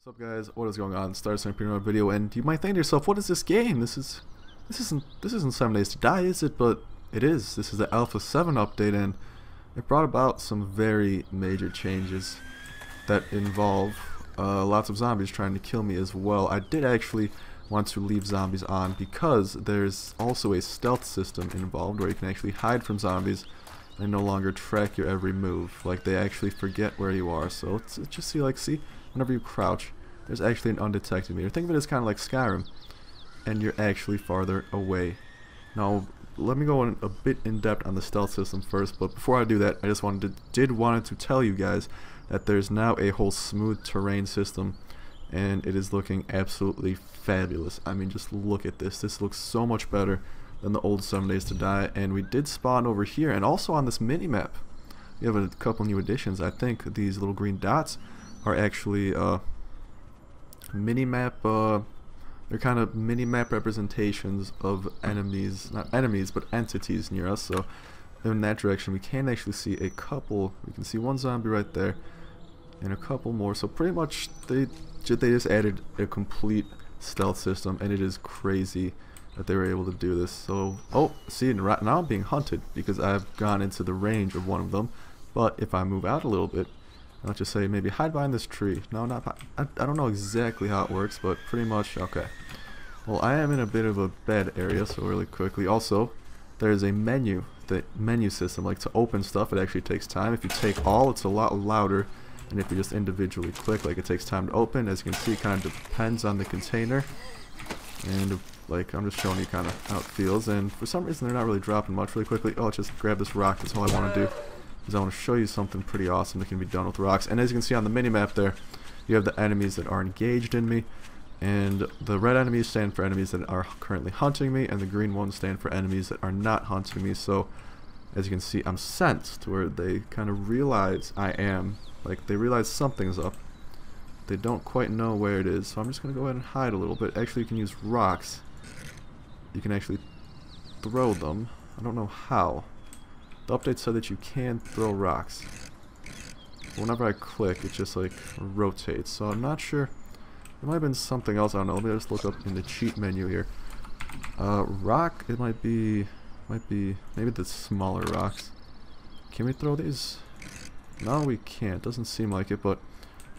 What's up, guys? What is going on? Starsnipe here in a video, and you might think to yourself, what is this game? This isn't 7 Days to Die, is it? But it is. This is the Alpha 7 update, and it brought about some very major changes that involve lots of zombies trying to kill me as well. I did actually want to leave zombies on because there's also a stealth system involved where you can actually hide from zombies and no longer track your every move. Like, they actually forget where you are. So it's just see, whenever you crouch, there's actually an undetected meter. Think of it as kind of like Skyrim, and you're actually farther away. Now, let me go in a bit in depth on the stealth system first, but before I do that, I just wanted to tell you guys that there's now a whole smooth terrain system, and it is looking absolutely fabulous. I mean, just look at this. This looks so much better than the old 7 Days to Die, and we did spawn over here, and also on this mini-map. We have a couple new additions. I think these little green dots are actually mini-map, they're kind of mini-map representations of enemies, not enemies, but entities near us. So in that direction, we can actually see a couple. We can see one zombie right there, and a couple more. So pretty much they just added a complete stealth system, and it is crazy that they were able to do this. So, oh, see, right now I'm being hunted because I've gone into the range of one of them. But if I move out a little bit, I'll just say maybe hide behind this tree. No, not. I don't know exactly how it works, but pretty much okay. Well, I am in a bit of a bad area, so really quickly. Also, there's a menu, the menu system. Like, to open stuff, it actually takes time. If you take all, it's a lot louder, and if you just individually click, like, it takes time to open. As you can see, it kind of depends on the container, and like, I'm just showing you kind of how it feels. And for some reason, they're not really dropping much. Really quickly, oh, just grab this rock. That's all I want to do. I want to show you something pretty awesome that can be done with rocks. And as you can see on the mini-map there, you have the enemies that are engaged in me, and the red enemies stand for enemies that are currently hunting me, and the green ones stand for enemies that are not hunting me. So as you can see, I'm sensed to where they kind of realize I am, like, they realize something's up. They don't quite know where it is, so I'm just going to go ahead and hide a little bit. Actually, you can use rocks. You can actually throw them. I don't know how. The update said that you can throw rocks. Whenever I click, it just like rotates. So I'm not sure. There might have been something else. I don't know. Let me just look up in the cheat menu here. Rock. It might be maybe the smaller rocks. Can we throw these? No, we can't. Doesn't seem like it. But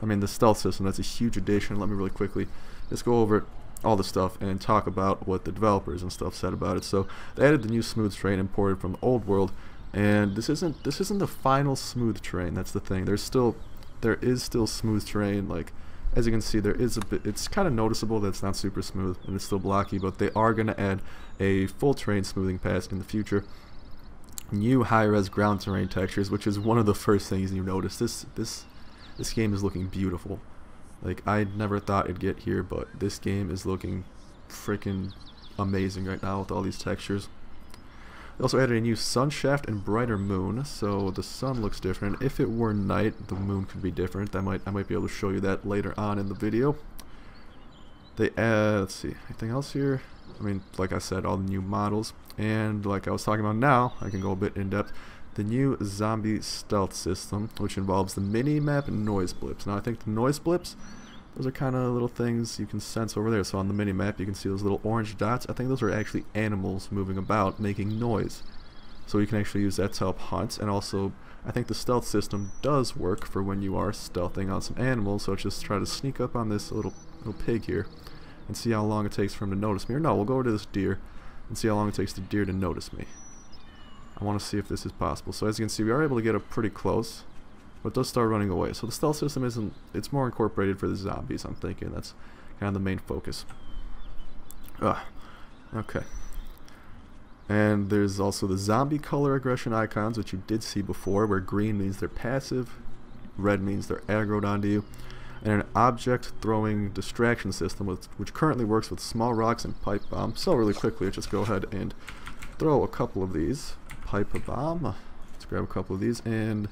I mean, the stealth system. That's a huge addition. Let me really quickly just go over all the stuff and talk about what the developers and stuff said about it. So they added the new smooth terrain imported from the old world. And this isn't the final smooth terrain. That's the thing. There is still smooth terrain. Like, as you can see, there is a bit. It's kind of noticeable that it's not super smooth and it's still blocky. But they are gonna add a full terrain smoothing pass in the future. New high-res ground terrain textures, which is one of the first things you notice. This game is looking beautiful. Like, I never thought it'd get here, but this game is looking freaking amazing right now with all these textures. They also added a new sun shaft and brighter moon, so the sun looks different. If it were night, the moon could be different. I might be able to show you that later on in the video. They add, let's see, anything else here? I mean, like I said, all the new models, and like I was talking about now, I can go a bit in depth. The new zombie stealth system, which involves the mini-map and noise blips. Now, I think the noise blips, those are kind of little things you can sense over there. So on the mini-map, you can see those little orange dots. I think those are actually animals moving about, making noise. So you can actually use that to help hunt. And also, I think the stealth system does work for when you are stealthing on some animals. So just try to sneak up on this little pig here and see how long it takes for him to notice me. Or no, we'll go over to this deer and see how long it takes the deer to notice me. I want to see if this is possible. So as you can see, we are able to get up pretty close, but it does start running away. So the stealth system isn't, it's more incorporated for the zombies, I'm thinking. That's kind of the main focus. Okay. And there's also the zombie color aggression icons, which you did see before, where green means they're passive, red means they're aggroed onto you, and an object throwing distraction system, which currently works with small rocks and pipe bombs. So really quickly, let's just go ahead and throw a couple of these. Pipe a bomb. Let's grab a couple of these, and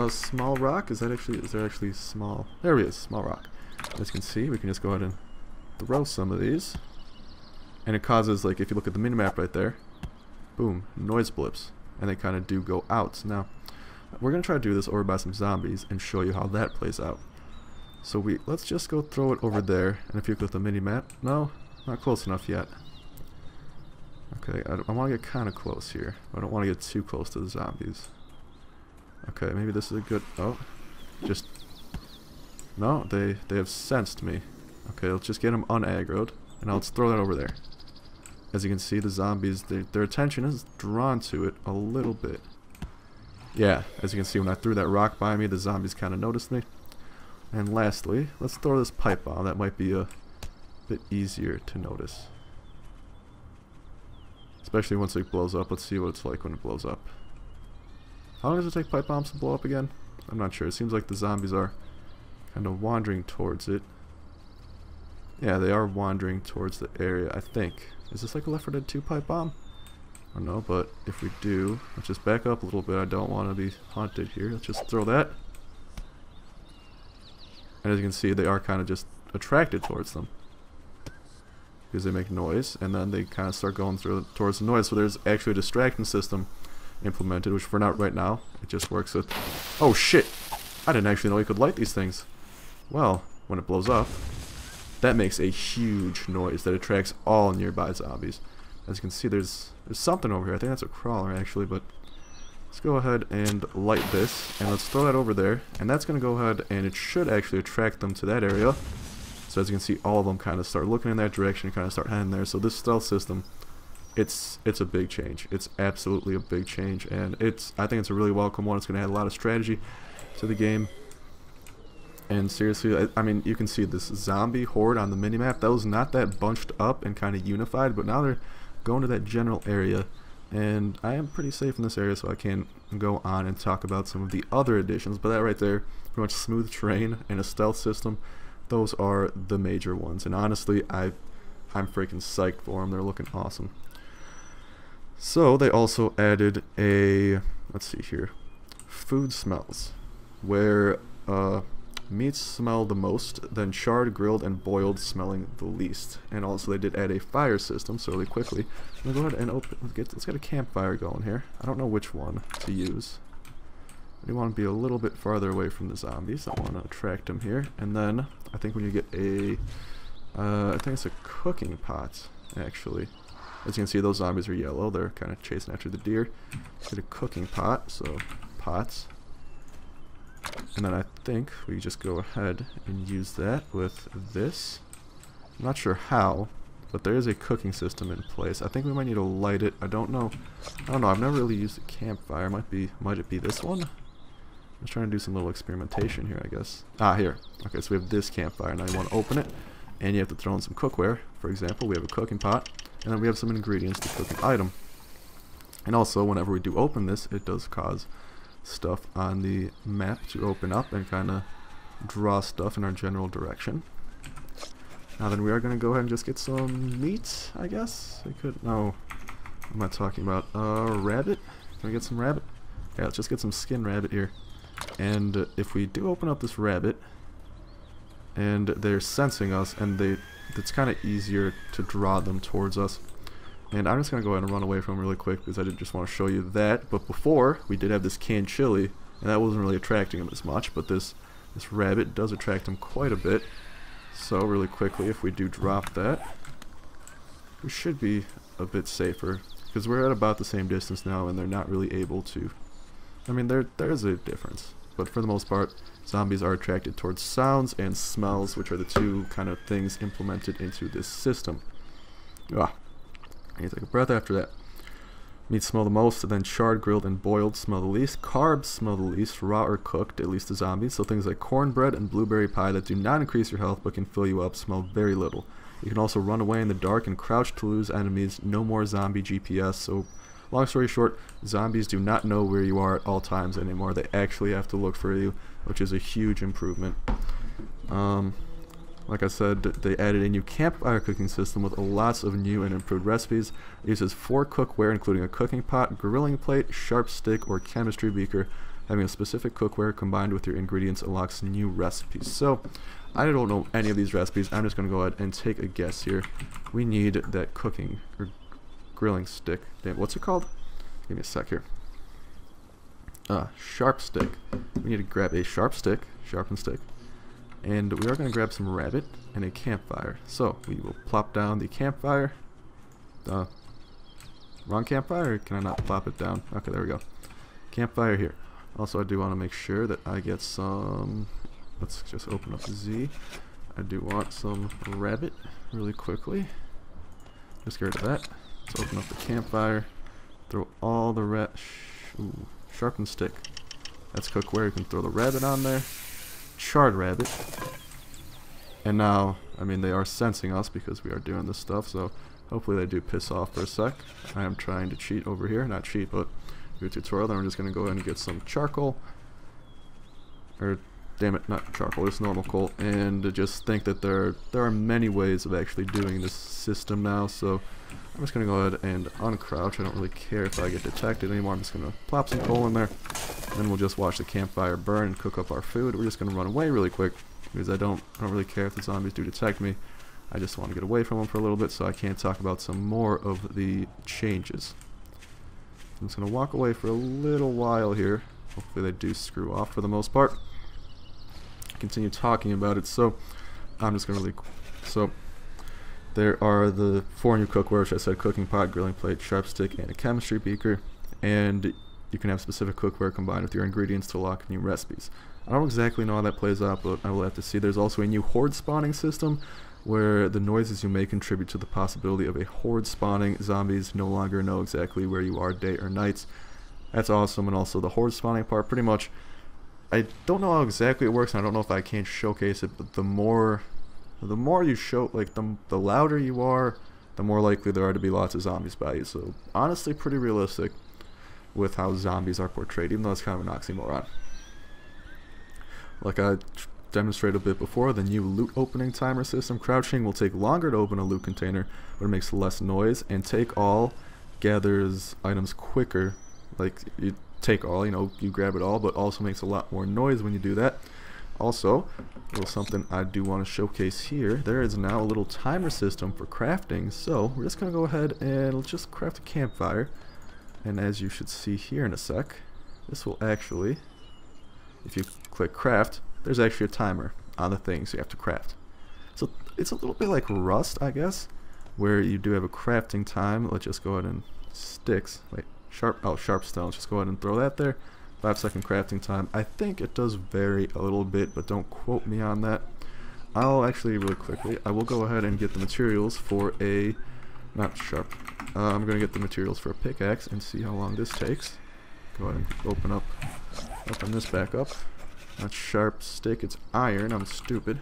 small rock. Is there actually small? There he is, small rock. As you can see, we can just go ahead and throw some of these, and it causes, like, if you look at the minimap right there, boom, noise blips, and they kind of do go out. Now, we're gonna try to do this over by some zombies and show you how that plays out. So let's just go throw it over there. And if you look at the mini-map, no, not close enough yet. Okay, I want to get kind of close here. I don't want to get too close to the zombies. Okay, maybe this is a good... Oh, just... No, they have sensed me. Okay, let's just get them unaggroed. And now let's throw that over there. As you can see, the zombies, their attention is drawn to it a little bit. Yeah, as you can see, when I threw that rock by me, the zombies kind of noticed me. And lastly, let's throw this pipe bomb. That might be a bit easier to notice. Especially once it blows up. Let's see what it's like when it blows up. How long does it take pipe bombs to blow up again? I'm not sure. It seems like the zombies are kind of wandering towards it. Yeah, they are wandering towards the area, I think. Is this like a Left 4 Dead 2 pipe bomb? I don't know, but if we do, let's just back up a little bit. I don't want to be haunted here. Let's just throw that. And as you can see, they are kind of just attracted towards them. Because they make noise, and then they kind of start going towards the noise. So there's actually a distraction system implemented, which for not right now, it just works with... Oh shit! I didn't actually know you could light these things. Well, when it blows up, that makes a huge noise that attracts all nearby zombies. As you can see, there's something over here. I think that's a crawler actually, but let's go ahead and light this, and let's throw that over there, and that's going to go ahead and it should actually attract them to that area. So as you can see, all of them kind of start looking in that direction and kind of start heading there. So this stealth system, it's a big change. It's absolutely a big change, and I think it's a really welcome one. It's going to add a lot of strategy to the game. And seriously, I mean, you can see this zombie horde on the minimap. That was not that bunched up and kind of unified, but now they're going to that general area. And I am pretty safe in this area, so I can go on and talk about some of the other additions. But that right there, pretty much smooth terrain and a stealth system, those are the major ones. And honestly, I'm freaking psyched for them. They're looking awesome. So they also added a, let's see here, food smells, where meats smell the most, then charred, grilled, and boiled smelling the least. And also they did add a fire system, so really quickly, I'm gonna go ahead and let's get a campfire going here. I don't know which one to use. We want to be a little bit farther away from the zombies. I want to attract them here. And then I think when you get a, I think it's a cooking pot, actually. As you can see, those zombies are yellow. They're kind of chasing after the deer. Get a cooking pot, so pots. And then I think we just go ahead and use that with this. I'm not sure how, but there is a cooking system in place. I think we might need to light it. I don't know. I've never really used a campfire. Might it be this one? I'm just trying to do some little experimentation here, I guess. Ah, here. Okay, so we have this campfire. Now you want to open it, and you have to throw in some cookware. For example, we have a cooking pot, and then we have some ingredients to cook an item. And also, whenever we do open this, it does cause stuff on the map to open up and kind of draw stuff in our general direction. Now then, we are going to go ahead and just get some meat, I guess. We could, no, what am I talking about? Rabbit? Can we get some rabbit? Yeah, let's just get some skin rabbit here. And if we do open up this rabbit, and they're sensing us, and it's kind of easier to draw them towards us. And I'm just going to go ahead and run away from them really quick because I did just want to show you that. But before, we did have this canned chili, and that wasn't really attracting them as much, but this rabbit does attract them quite a bit. So really quickly, if we do drop that, we should be a bit safer because we're at about the same distance now, and they're not really able to. I mean, there's a difference, but for the most part, zombies are attracted towards sounds and smells, which are the two kind of things implemented into this system. Ah, I need to take a breath after that. Meat smell the most, and then charred, grilled, and boiled smell the least. Carbs smell the least, raw or cooked, at least to zombies. So things like cornbread and blueberry pie that do not increase your health but can fill you up smell very little. You can also run away in the dark and crouch to lose enemies. No more zombie GPS. So long story short, zombies do not know where you are at all times anymore. They actually have to look for you, which is a huge improvement. Like I said, they added a new campfire cooking system with lots of new and improved recipes. It uses 4 cookware, including a cooking pot, grilling plate, sharp stick, or chemistry beaker. Having a specific cookware combined with your ingredients unlocks new recipes. So, I don't know any of these recipes. I'm just going to go ahead and take a guess here. We need that cooking or grilling stick. Damn, what's it called? Give me a sec here. Sharp stick. We need to grab a sharp stick, sharpened stick. And we are going to grab some rabbit and a campfire. So we will plop down the campfire. Wrong campfire, or can I not plop it down? Okay, there we go. Campfire here. Also, I do want to make sure that I get some... Let's just open up the Z. I do want some rabbit really quickly. Just get rid of that. Let's open up the campfire. Throw all the sharpened stick. That's cookware. You can throw the rabbit on there. Charred rabbit. And now, I mean, they are sensing us because we are doing this stuff, so hopefully they do piss off for a sec. I am trying to cheat over here. Not cheat, but do a tutorial. Then we're just going to go ahead and get some charcoal. Or, damn it, not charcoal, it's normal coal. And just think that there are many ways of actually doing this system now, so I'm just going to go ahead and uncrouch. I don't really care if I get detected anymore. I'm just going to plop some coal in there. Then we'll just watch the campfire burn and cook up our food. We're just going to run away really quick because I don't really care if the zombies do detect me. I just want to get away from them for a little bit so I can talk about some more of the changes. I'm just going to walk away for a little while here. Hopefully they do screw off for the most part. Continue talking about it. So I'm just going to so there are the 4 new cookware, which I said: cooking pot, grilling plate, sharp stick, and a chemistry beaker. And you can have specific cookware combined with your ingredients to lock new recipes. I don't exactly know how that plays out, but I will have to see. There's also a new horde spawning system where the noises you make contribute to the possibility of a horde spawning. Zombies no longer know exactly where you are day or night. That's awesome. And also the horde spawning part, pretty much, I don't know how exactly it works, and I don't know if I can showcase it, but the more you show, like, the louder you are, the more likely there are to be lots of zombies by you. So honestly pretty realistic with how zombies are portrayed, even though it's kind of an oxymoron. Like I demonstrated a bit before, the new loot opening timer system. Crouching will take longer to open a loot container, but it makes less noise, and take all gathers items quicker. Like, you take all, you know, you grab it all, but also makes a lot more noise when you do that. Also, a little something I do want to showcase here, there is now a little timer system for crafting. So we're just going to go ahead and let's just craft a campfire. And as you should see here in a sec, this will actually, if you click craft, there's actually a timer on the things you have to craft. So it's a little bit like Rust, I guess, where you do have a crafting time. Let's just go ahead and sticks. Wait, sharp stone. Let's just go ahead and throw that there. 5-second crafting time. I think it does vary a little bit, but don't quote me on that. I'll actually, really quickly, I will go ahead and get the materials for a, not sharp, I'm going to get the materials for a pickaxe and see how long this takes. Go ahead and open this back up. Not sharp stick, it's iron. I'm stupid.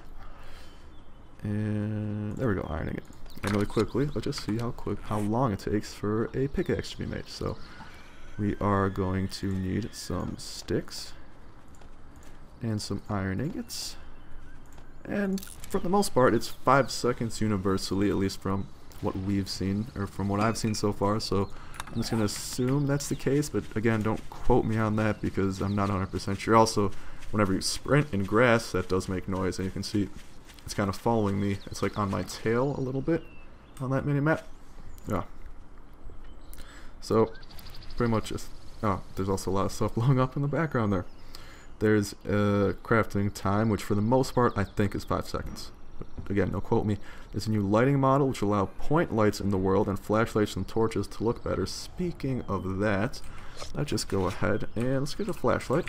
And there we go, ironing it. And really quickly, let's just see how long it takes for a pickaxe to be made. So we are going to need some sticks and some iron ingots. And for the most part, it's 5 seconds universally, at least from what we've seen, or from what I've seen so far. So I'm just going to assume that's the case, but again, don't quote me on that because I'm not 100% sure. Also, whenever you sprint in grass, that does make noise, and you can see it's kind of following me. It's like on my tail a little bit on that mini-map. Yeah. So, pretty much just... Oh, there's also a lot of stuff blowing up in the background there. There's a crafting time, which for the most part, I think is 5 seconds. But again, no quote me. There's a new lighting model, which will allow point lights in the world and flashlights and torches to look better. Speaking of that, let's just go ahead and let's get a flashlight.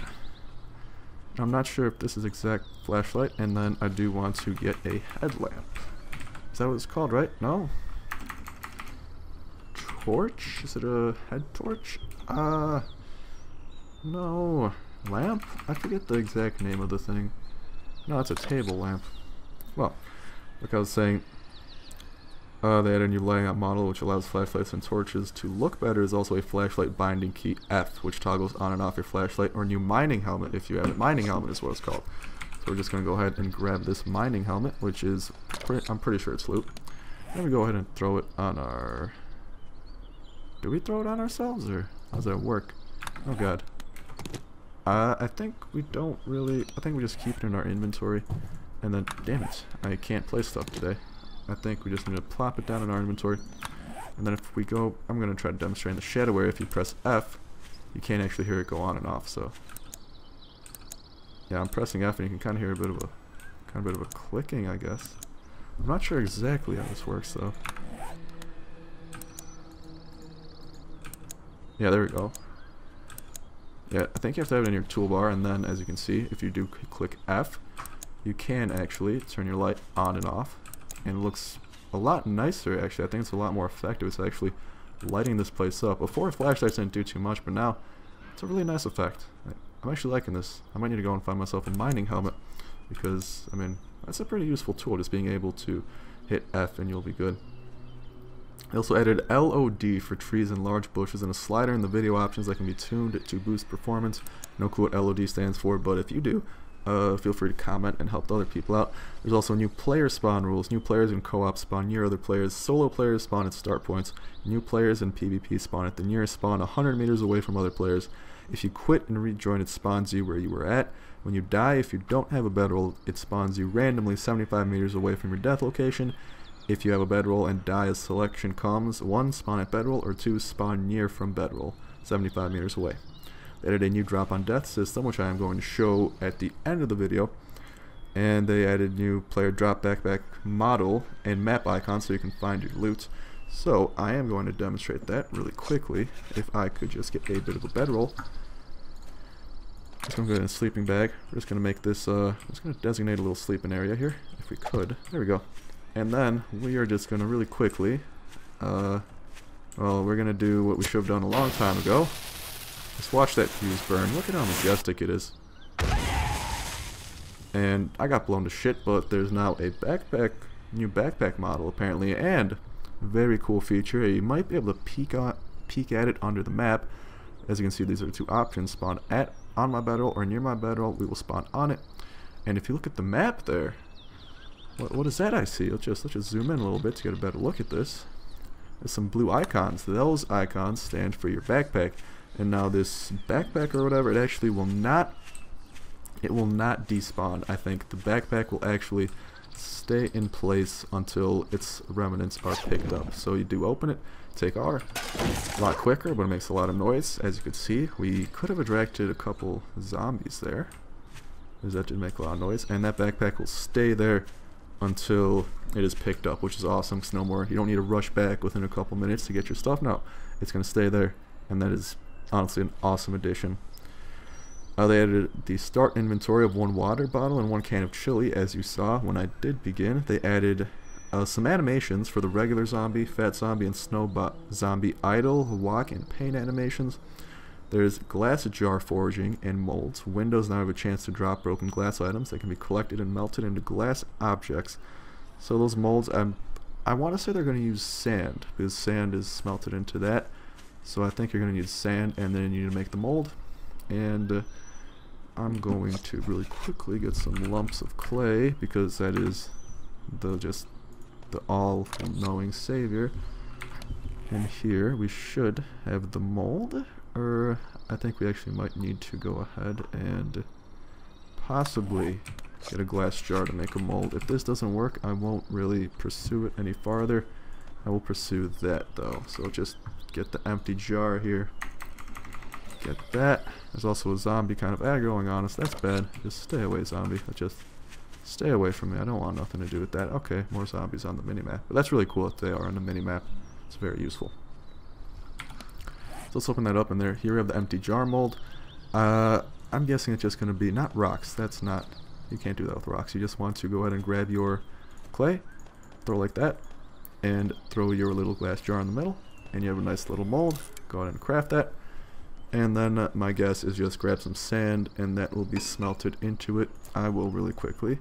I'm not sure if this is exact flashlight, and then I do want to get a headlamp. Is that what it's called, right? No? Torch? Is it a head torch? No. Lamp? I forget the exact name of the thing. No, it's a table lamp. Well, like I was saying, they added a new layout model which allows flashlights and torches to look better. There's also a flashlight binding key F, which toggles on and off your flashlight, or new mining helmet if you have a mining helmet is what it's called. So we're just going to go ahead and grab this mining helmet, which is, I'm pretty sure it's loot. And we go ahead and throw it on our... Do we throw it on ourselves, or how does that work? Oh god. I think we don't really... I think we just keep it in our inventory. And then, damn it, I can't place stuff today. I think we just need to plop it down in our inventory. And then if we go... I'm going to try to demonstrate in the shadow area. If you press F, you can't actually hear it go on and off, so... Yeah, I'm pressing F and you can kind of hear a bit of a Kind of a bit of a clicking, I guess. I'm not sure exactly how this works, though. Yeah, there we go. Yeah, I think you have to have it in your toolbar, and then, as you can see, if you do click F, you can actually turn your light on and off, and it looks a lot nicer, actually. I think it's a lot more effective. It's actually lighting this place up. Before, flashlights didn't do too much, but now it's a really nice effect. I'm actually liking this. I might need to go and find myself a mining helmet, because, I mean, that's a pretty useful tool, just being able to hit F and you'll be good. They also added LOD for trees and large bushes, and a slider in the video options that can be tuned to boost performance. No clue what LOD stands for, but if you do, feel free to comment and help other people out. There's also new player spawn rules. New players in co-op spawn near other players. Solo players spawn at start points. New players in PvP spawn at the nearest spawn 100 meters away from other players. If you quit and rejoin, it spawns you where you were at. When you die, if you don't have a bedroll, it spawns you randomly 75 meters away from your death location. If you have a bedroll and die as selection comes, 1, spawn at bedroll, or 2, spawn near from bedroll, 75 meters away. They added a new drop on death system, which I am going to show at the end of the video. And they added new player drop backpack model and map icons so you can find your loot. So I am going to demonstrate that really quickly. If I could just get a bit of a bedroll. Just going to go in a sleeping bag. We're just going to make this, just going to designate a little sleeping area here, if we could. There we go. And then we are just going to really quickly, well, we're going to do what we should have done a long time ago. Just watch that fuse burn. Look at how majestic it is. And I got blown to shit, but there's now a new backpack model apparently, and a very cool feature. You might be able to peek at it under the map. As you can see, these are the two options: spawn on my bedroll or near my bedroll. We will spawn on it. And if you look at the map there, what is that I see? Let's just zoom in a little bit to get a better look at this. There's some blue icons. Those icons stand for your backpack. And now this backpack or whatever, it actually will not despawn. I think the backpack will actually stay in place until its remnants are picked up. So you do open it, take R, a lot quicker, but it makes a lot of noise. As you can see, we could have attracted a couple zombies there, because that did make a lot of noise. And that backpack will stay there until it is picked up, which is awesome, because no more, you don't need to rush back within a couple minutes to get your stuff. No, it's going to stay there, and that is honestly an awesome addition. They added the start inventory of 1 water bottle and 1 can of chili. As you saw when I did begin, they added some animations for the regular zombie, fat zombie, and snow zombie idle, walk, and paint animations. There's glass jar forging and molds. Windows now have a chance to drop broken glass items that can be collected and melted into glass objects. So those molds, I want to say they're going to use sand, because sand is smelted into that. So I think you're going to need sand, and then you need to make the mold. And I'm going to really quickly get some lumps of clay, because that is the all-knowing savior. And here we should have the mold. Or I think we actually might need to go ahead and possibly get a glass jar to make a mold. If this doesn't work, I won't really pursue it any farther. I will pursue that though. So just get the empty jar here. Get that. There's also a zombie kind of aggroing on us. That's bad. Just stay away, zombie. Just stay away from me. I don't want nothing to do with that. Okay, more zombies on the minimap. But that's really cool that they are on the minimap. It's very useful. So let's open that up, and here we have the empty jar mold. I'm guessing it's just going to be, not rocks, that's not, you can't do that with rocks. You just want to go ahead and grab your clay, throw like that, and throw your little glass jar in the middle, and you have a nice little mold. Go ahead and craft that. And then my guess is just grab some sand, and that will be smelted into it. I will really quickly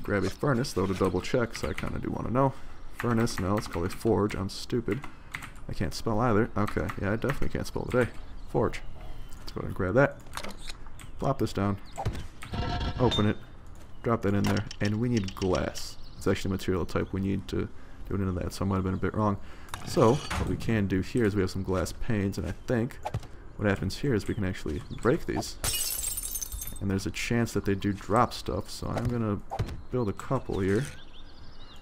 grab a furnace, though, to double check, so I kind of do want to know. Furnace, no, it's called a forge. I'm stupid. I can't spell either. Okay, yeah, I definitely can't spell today. Forge. Let's go ahead and grab that. Plop this down. Open it. Drop that in there. And we need glass. It's actually a material type we need to do it into that, so I might have been a bit wrong. So, what we can do here is we have some glass panes, and I think what happens here is we can actually break these. And there's a chance that they do drop stuff, so I'm going to build a couple here.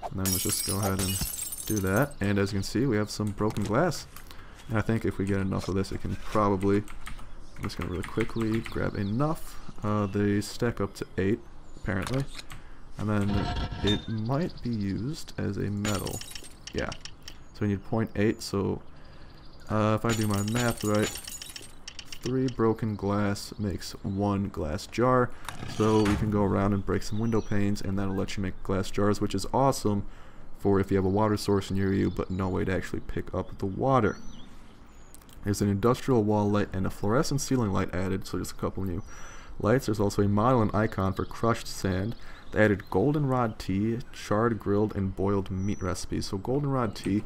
And then let's just go ahead and do that. And as you can see, we have some broken glass. And I think if we get enough of this, it can probably, I'm just going to really quickly grab enough. They stack up to 8. apparently. And then it might be used as a metal. Yeah. So we need 0.8, so if I do my math right, 3 broken glass makes 1 glass jar. So we can go around and break some window panes, and that'll let you make glass jars, which is awesome for if you have a water source near you, but no way to actually pick up the water. There's an industrial wall light and a fluorescent ceiling light added, so just a couple new lights. There's also a model and icon for crushed sand. They added goldenrod tea, charred, grilled, and boiled meat recipes. So goldenrod tea,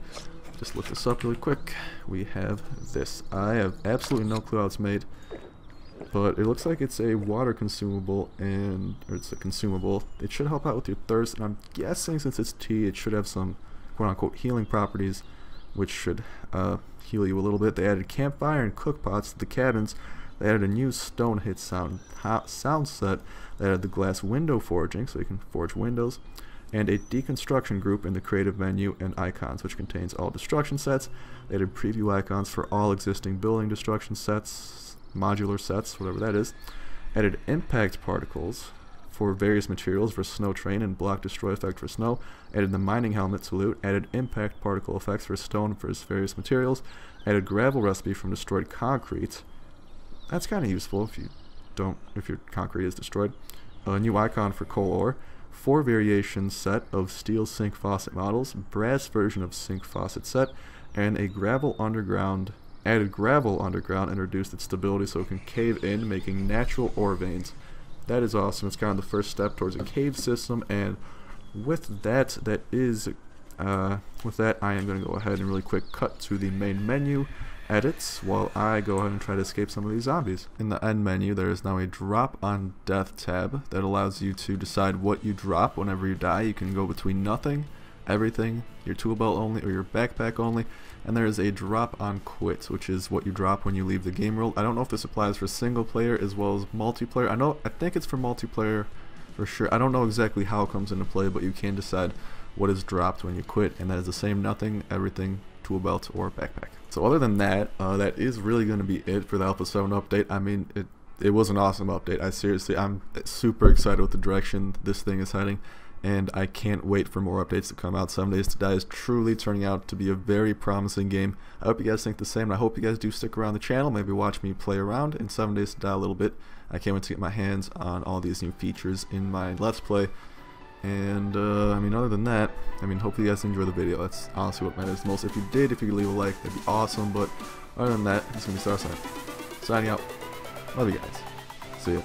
just look this up really quick. We have this. I have absolutely no clue how it's made, but it looks like it's a water consumable, or it's a consumable. It should help out with your thirst, and I'm guessing since it's tea, it should have some quote-unquote healing properties, which should heal you a little bit. They added campfire and cook pots to the cabins. They added a new stone hit sound set. They added the glass window forging, so you can forge windows, and a deconstruction group in the creative menu and icons, which contains all destruction sets. They added preview icons for all existing building destruction sets, modular sets, whatever that is. Added impact particles for various materials for snow train and block destroy effect for snow. Added the mining helmet salute. Added impact particle effects for stone for various materials. Added gravel recipe from destroyed concrete. That's kind of useful if your concrete is destroyed. A new icon for coal ore. 4 variation set of steel sink faucet models, brass version of sink faucet set, and a gravel underground. Added gravel underground and reduced its stability so it can cave in, making natural ore veins. That is awesome. It's kind of the first step towards a cave system, and with that, I am going to go ahead and really quick cut to the main menu edits while I go ahead and try to escape some of these zombies. In the end menu, there is now a drop on death tab that allows you to decide what you drop whenever you die. You can go between nothing, everything, your tool belt only, or your backpack only, and there is a drop on quit, which is what you drop when you leave the game world. I don't know if this applies for single player as well as multiplayer. I think it's for multiplayer for sure. I don't know exactly how it comes into play, but you can decide what is dropped when you quit, and that is the same nothing, everything, tool belt, or backpack. So other than that, that is really going to be it for the Alpha 7 update. I mean, it was an awesome update. I'm super excited with the direction this thing is heading, and I can't wait for more updates to come out. 7 Days to Die is truly turning out to be a very promising game. I hope you guys think the same, and I hope you guys do stick around the channel, maybe watch me play around in 7 Days to Die a little bit. I can't wait to get my hands on all these new features in my Let's Play. And I mean, other than that, I mean, hopefully you guys enjoy the video. That's honestly what matters most. If you did, if you could leave a like, that'd be awesome. But other than that, it's gonna be Starsnipe signing out. Love you guys. See ya.